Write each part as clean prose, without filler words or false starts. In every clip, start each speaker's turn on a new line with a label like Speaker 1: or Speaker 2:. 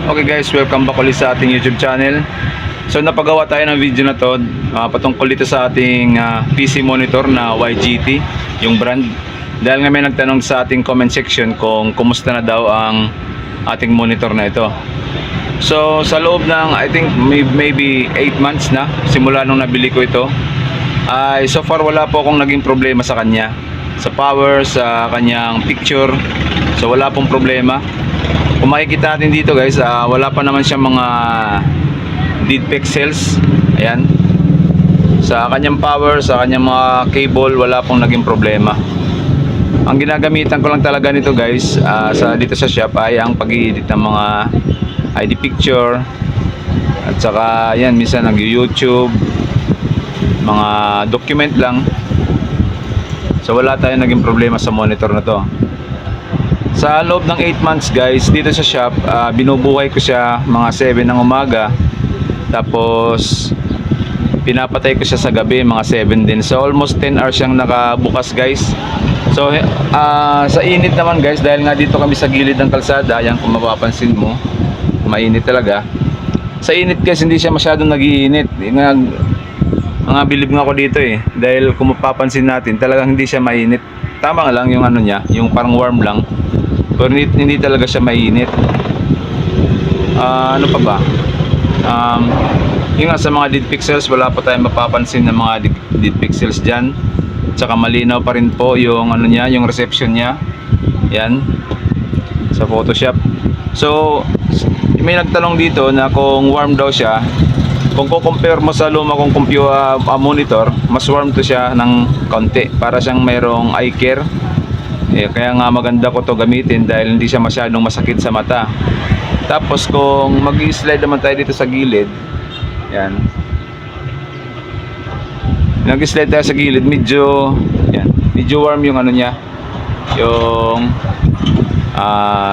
Speaker 1: Okay guys, welcome back ulit sa ating YouTube channel. So napagawa tayo ng video na to patungkol dito sa ating PC monitor na YGT, yung brand. Dahil nga may nagtanong sa ating comment section kung kumusta na daw ang ating monitor na ito. So sa loob ng I think maybe 8 months na simula nung nabili ko ito, ay so far wala po akong naging problema sa kanya. Sa power, sa kanyang picture, so wala pong problema. Kung makikita natin dito guys, wala pa naman siya mga dead pixels. Ayan. Sa kanyang power, sa kanyang mga cable, wala pong naging problema. Ang ginagamitan ko lang talaga nito guys, dito sa shop ay ang pag-i-edit ng mga ID picture. At saka yan, minsan nag-YouTube, mga document lang. So wala tayong naging problema sa monitor na to. Sa loob ng 8 months guys, dito sa shop, binubuhay ko siya mga 7 ng umaga. Tapos pinapatay ko siya sa gabi, mga 7 din. So almost 10 hours siyang nakabukas guys. So sa init naman guys, dahil nga dito kami sa gilid ng kalsada, ayan kung mapapansin mo, mainit talaga. Sa init guys, hindi siya masyadong nag-iinit. Mga bilib nga ako dito dahil kung mapapansin natin, talagang hindi siya mainit. Tama nga lang yung ano niya, yung parang warm lang. Pero hindi talaga siya mainit. Ano pa ba? Yung nga sa mga dead pixels, wala pa tayong mapapansin na mga dead pixels dyan. Tsaka malinaw pa rin po yung ano niya, yung reception niya. Yan. Sa Photoshop. So, may nagtanong dito na kung warm daw siya. Kung compare mo sa luma kong monitor, mas warm to siya ng konti. Para siyang mayroong eye care. Kaya nga maganda ko to gamitin dahil hindi siya masyadong masakit sa mata. Tapos kung mag-i-slide naman tayo dito sa gilid, yan. Nag-slide tayo sa gilid, medyo warm yung ano niya, yung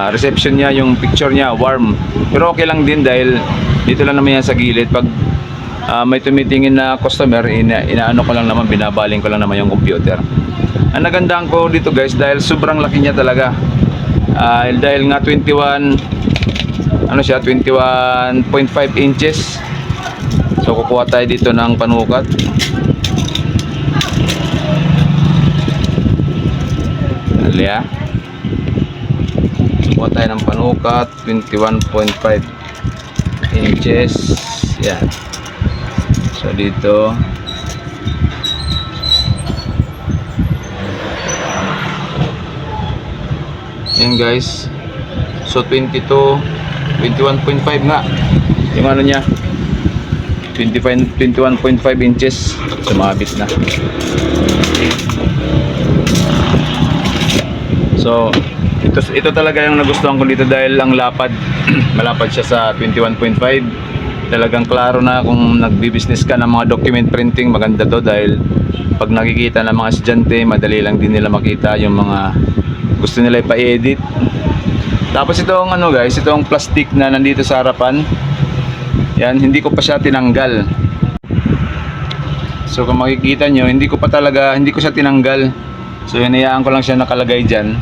Speaker 1: reception niya, yung picture niya, warm. Pero okay lang din dahil dito lang naman yan sa gilid. Pag may tumitingin na customer, inaano ko lang naman, binabaling ko lang naman yung computer. Ang nagandaan ko dito guys, dahil sobrang laki niya talaga. Dahil nga 21.5 inches. So kukuha tayo dito ng panukat. Alya. Kukuha tayo ng panukat, 21.5 inches. Yan. So dito yan guys. So 21.5 nga yung ano niya, 21.5 inches. Sumabit na. So ito talaga yung nagustuhan ko dito dahil ang lapad malapad siya sa 21.5. Talagang klaro na kung nagbi-business ka ng mga document printing, maganda to dahil pag nakikita ng mga estudyante, madali lang din nila makita yung mga gusto nila ipa-edit. Tapos itong ano guys, itong plastic na nandito sa harapan, yan, hindi ko pa siya tinanggal. So kung makikita nyo, hindi ko siya tinanggal. So hinayaan ko lang siya nakalagay dyan.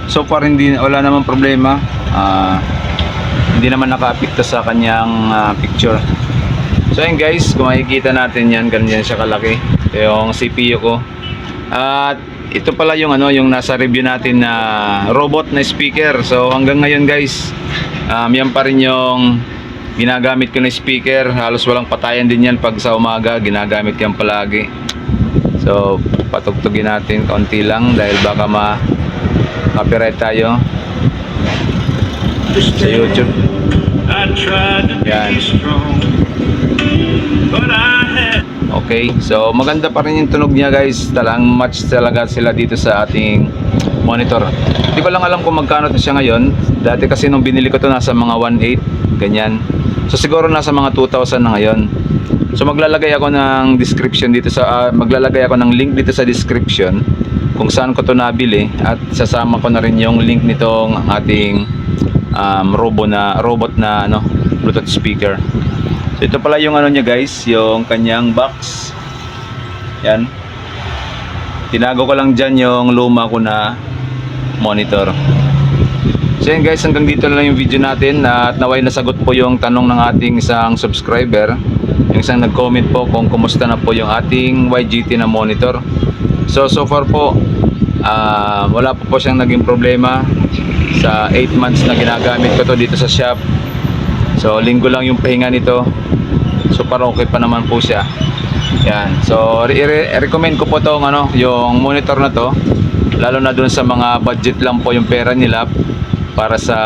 Speaker 1: So far wala namang problema. Hindi naman naka-apekto sa kanyang picture. So yun guys, kung makikita natin yan, ganyan siya kalaki. Ito yung CPU ko. At ito pala yung yung nasa review natin na robot na speaker. So hanggang ngayon guys, yan pa rin yung ginagamit ko na speaker. Halos walang patayan din yan pag sa umaga, ginagamit yan palagi. So patugtugin natin kaunti lang dahil baka copyright tayo sa YouTube. Yan. Okay, so maganda pa rin yung tunog niya guys. Talang match talaga sila dito sa ating monitor. Hindi ko lang alam kung magkano to siya ngayon. Dati kasi nung binili ko to nasa mga 1.8 ganyan. So siguro nasa mga 2,000 na ngayon. So maglalagay ako ng description dito maglalagay ako ng link dito sa description kung saan ko to nabili, at sasama ko na rin yung link nitong ating robot na Bluetooth speaker. So ito pala yung niya guys, yung kanyang box. Yan. Tinago ko lang dyan yung luma ko na monitor. So yan guys, hanggang dito na lang yung video natin at naway nasagot po yung tanong ng ating isang subscriber, yung isang nag-comment po kung kumusta na po yung ating YGT na monitor. So far po wala po siyang naging problema sa 8 months na ginagamit ko to dito sa shop. So linggo lang yung pahinga nito, so parang okay pa naman po siya. Yan. So i-recommend ko po tong yung monitor na to, lalo na dun sa mga budget lang po yung pera nila para sa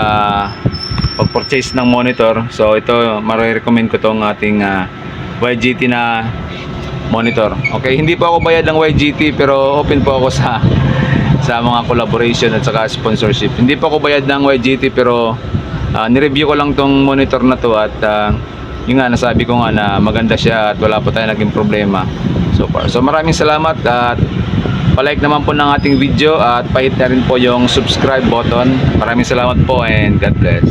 Speaker 1: pag-purchase ng monitor. So ito, marirecommend ko tong ating YGT na monitor. Okay, hindi po ako bayad ng YGT pero open po ako sa mga collaboration at saka sponsorship. Hindi po ako bayad ng YGT pero ni-review ko lang tong monitor na to at yun nga, nasabi ko nga na maganda siya at wala po tayong naging problema so far. So maraming salamat at palike naman po ng ating video at pahit na rin po yung subscribe button. Maraming salamat po and God bless.